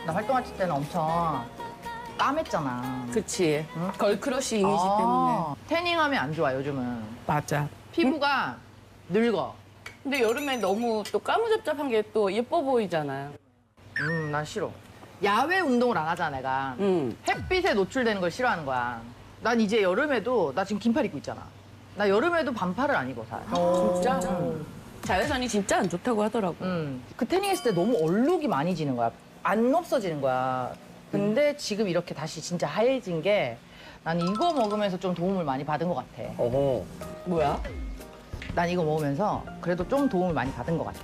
나 활동할 때는 엄청 까맸잖아. 그치. 응? 걸크러쉬 이미지 때문에. 태닝하면 안 좋아, 요즘은. 맞아. 피부가 늙어. 근데 여름에 너무 또 까무잡잡한 게 또 예뻐 보이잖아요. 난 싫어. 야외 운동을 안 하잖아, 내가. 햇빛에 노출되는 걸 싫어하는 거야. 난 이제 여름에도, 나 지금 긴팔 입고 있잖아. 나 여름에도 반팔을 안 입어, 잘. 진짜? 자외선이 진짜 안 좋다고 하더라고. 그 태닝했을 때 너무 얼룩이 많이 지는 거야. 안 없어지는 거야. 근데 지금 이렇게 다시 진짜 하얘진 게 난 이거 먹으면서 좀 도움을 많이 받은 것 같아. 어허. 뭐야? 난 이거 먹으면서 그래도 좀 도움을 많이 받은 것 같아.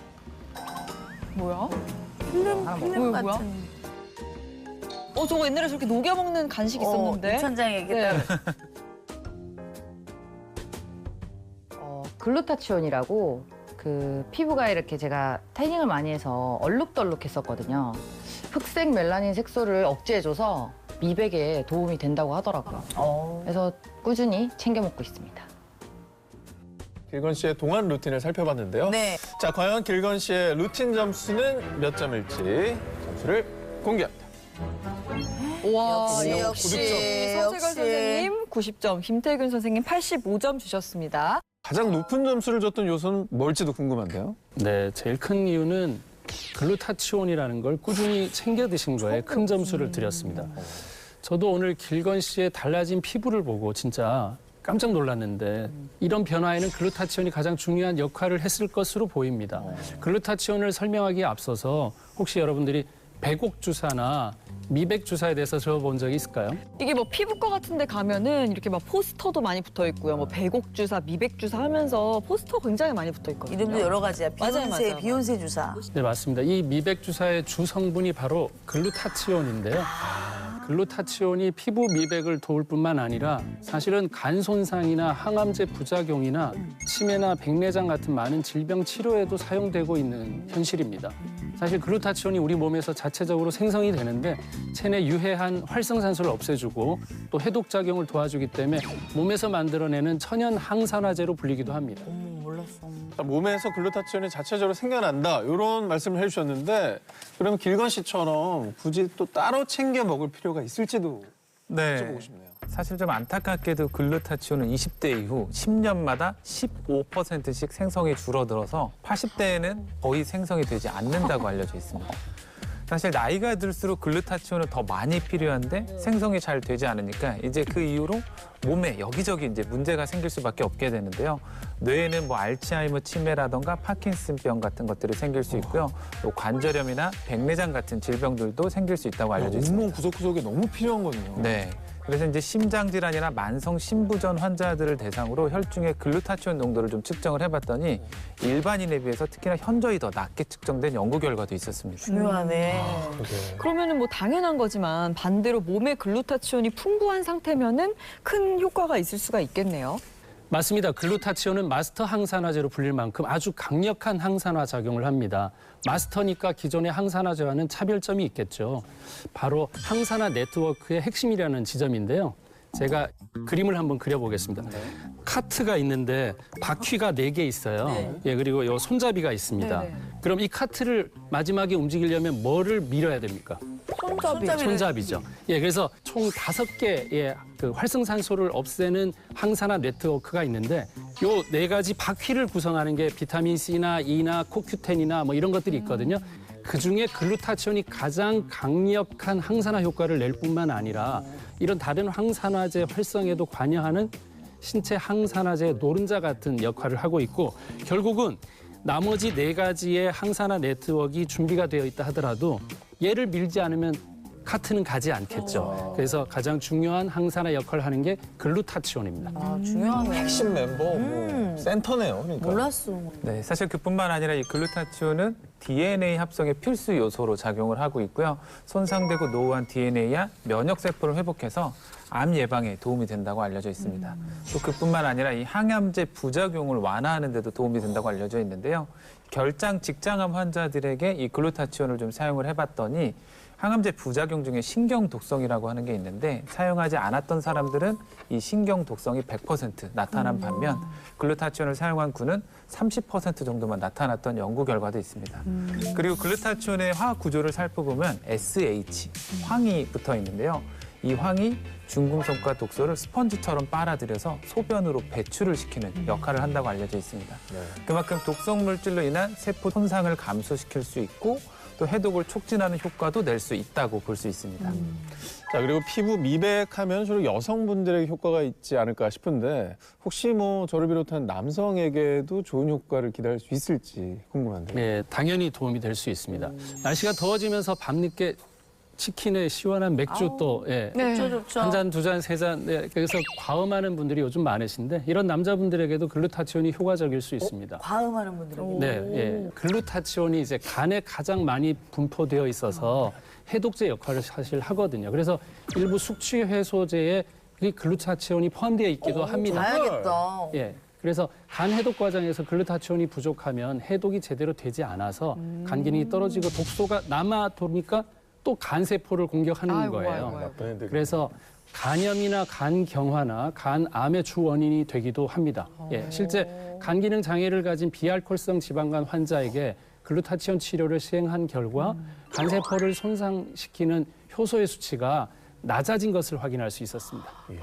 뭐야? 하나 먹어. 뭐야? 저거 옛날에 저렇게 녹여 먹는 간식 있었는데. 천장에게 글루타치온이라고 그 피부가 이렇게 제가 태닝을 많이 해서 얼룩덜룩했었거든요. 흑색 멜라닌 색소를 억제해줘서 미백에 도움이 된다고 하더라고요. 그래서 꾸준히 챙겨 먹고 있습니다. 길건 씨의 동안 루틴을 살펴봤는데요. 네. 자, 과연 길건 씨의 루틴 점수는 몇 점일지 점수를 공개합니다. 와, 역시. 서재걸 선생님 90점, 김태균 선생님 85점 주셨습니다. 가장 높은 점수를 줬던 요소는 뭘지도 궁금한데요. 네, 제일 큰 이유는 글루타치온이라는 걸 꾸준히 챙겨 드신 거에 큰 점수를 드렸습니다. 저도 오늘 길건 씨의 달라진 피부를 보고 진짜 깜짝 놀랐는데 이런 변화에는 글루타치온이 가장 중요한 역할을 했을 것으로 보입니다. 글루타치온을 설명하기에 앞서서 혹시 여러분들이 배곡 주사나 미백 주사에 대해서 들어본 적이 있을까요? 이게 뭐 피부과 같은 데 가면은 이렇게 막 포스터도 많이 붙어 있고요. 뭐 배곡 주사, 미백 주사 하면서 포스터 굉장히 많이 붙어 있거든요. 이름도 여러 가지야. 맞아요, 맞아요. 비욘세 주사. 네, 맞습니다. 이 미백 주사의 주 성분이 바로 글루타치온인데요. 글루타치온이 피부 미백을 도울 뿐만 아니라 사실은 간 손상이나 항암제 부작용이나 치매나 백내장 같은 많은 질병 치료에도 사용되고 있는 현실입니다. 사실 글루타치온이 우리 몸에서 자체적으로 생성이 되는데 체내 유해한 활성산소를 없애주고 또 해독작용을 도와주기 때문에 몸에서 만들어내는 천연 항산화제로 불리기도 합니다. 몰랐어. 몸에서 글루타치온이 자체적으로 생겨난다 이런 말씀을 해주셨는데 그럼 길건 씨처럼 굳이 또 따로 챙겨 먹을 필요가 있을지도 여쭤보고 싶네요. 사실 좀 안타깝게도 글루타치온은 20대 이후 10년마다 15%씩 생성이 줄어들어서 80대에는 거의 생성이 되지 않는다고 알려져 있습니다. 사실 나이가 들수록 글루타치온은 더 많이 필요한데 생성이 잘 되지 않으니까 이제 그 이후로 몸에 여기저기 이제 문제가 생길 수밖에 없게 되는데요. 뇌에는 뭐 알츠하이머 치매라던가 파킨슨병 같은 것들이 생길 수 있고요. 또 관절염이나 백내장 같은 질병들도 생길 수 있다고 알려져 있습니다. 온몸 구석구석에 너무 필요한 거네요. 네. 그래서 이제 심장 질환이나 만성 심부전 환자들을 대상으로 혈중의 글루타치온 농도를 좀 측정을 해봤더니 일반인에 비해서 특히나 현저히 더 낮게 측정된 연구 결과도 있었습니다. 중요하네. 그러면은 뭐 당연한 거지만 반대로 몸에 글루타치온이 풍부한 상태면은 큰 효과가 있을 수가 있겠네요. 맞습니다. 글루타치온은 마스터 항산화제로 불릴 만큼 아주 강력한 항산화 작용을 합니다. 마스터니까 기존의 항산화제와는 차별점이 있겠죠. 바로 항산화 네트워크의 핵심이라는 지점인데요. 제가 그림을 한번 그려보겠습니다. 카트가 있는데 바퀴가 4개 있어요. 예, 그리고 요 손잡이가 있습니다. 그럼 이 카트를 마지막에 움직이려면 뭐를 밀어야 됩니까? 손잡이죠. 예, 그래서 총 5개의 그 활성산소를 없애는 항산화 네트워크가 있는데 요 4가지 바퀴를 구성하는 게 비타민 C나 E나 코큐텐이나 뭐 이런 것들이 있거든요. 그중에 글루타치온이 가장 강력한 항산화 효과를 낼 뿐만 아니라 이런 다른 항산화제 활성에도 관여하는 신체 항산화제 노른자 같은 역할을 하고 있고 결국은 나머지 4가지의 항산화 네트워크가 준비가 되어 있다 하더라도 얘를 밀지 않으면 카트는 가지 않겠죠. 그래서 가장 중요한 항산화 역할을 하는 게 글루타치온입니다. 중요하네. 핵심 멤버 뭐 센터네요. 그러니까. 몰랐어. 네, 사실 그뿐만 아니라 이 글루타치온은 DNA 합성의 필수 요소로 작용을 하고 있고요. 손상되고 노후한 DNA야 면역 세포를 회복해서 암 예방에 도움이 된다고 알려져 있습니다. 또 그뿐만 아니라 이 항암제 부작용을 완화하는 데도 도움이 된다고 알려져 있는데요. 결장 직장암 환자들에게 이 글루타치온을 좀 사용을 해봤더니 항암제 부작용 중에 신경 독성이라고 하는 게 있는데 사용하지 않았던 사람들은 이 신경 독성이 100% 나타난 반면 글루타치온을 사용한 군은 30% 정도만 나타났던 연구 결과도 있습니다. 그리고 글루타치온의 화학 구조를 살펴보면 SH, 황이 붙어 있는데요. 이 황이 중금속과 독소를 스펀지처럼 빨아들여서 소변으로 배출을 시키는 역할을 한다고 알려져 있습니다. 그만큼 독성 물질로 인한 세포 손상을 감소시킬 수 있고 또 해독을 촉진하는 효과도 낼 수 있다고 볼 수 있습니다. 자, 그리고 피부 미백하면 주로 여성분들에게 효과가 있지 않을까 싶은데 혹시 뭐 저를 비롯한 남성에게도 좋은 효과를 기대할 수 있을지 궁금한데요. 네, 당연히 도움이 될 수 있습니다. 날씨가 더워지면서 밤늦게 치킨에 시원한 맥주 또 예. 좋죠. 한 잔, 두 잔, 세 잔. 네, 그래서 과음하는 분들이 요즘 많으신데 이런 남자분들에게도 글루타치온이 효과적일 수 있습니다. 과음하는 분들에게. 네, 예. 글루타치온이 이제 간에 가장 많이 분포되어 있어서 해독제 역할을 사실 하거든요. 그래서 일부 숙취 해소제에 이 글루타치온이 포함되어 있기도 합니다. 봐야겠다. 예. 그래서 간 해독 과정에서 글루타치온이 부족하면 해독이 제대로 되지 않아서 간 기능이 떨어지고 독소가 남아 도니까 또 간 세포를 공격하는 거예요. 그래서 간염이나 간경화나 간암의 주 원인이 되기도 합니다. 예, 실제 간 기능 장애를 가진 비알코올성 지방간 환자에게 글루타치온 치료를 시행한 결과 간 세포를 손상시키는 효소의 수치가 낮아진 것을 확인할 수 있었습니다.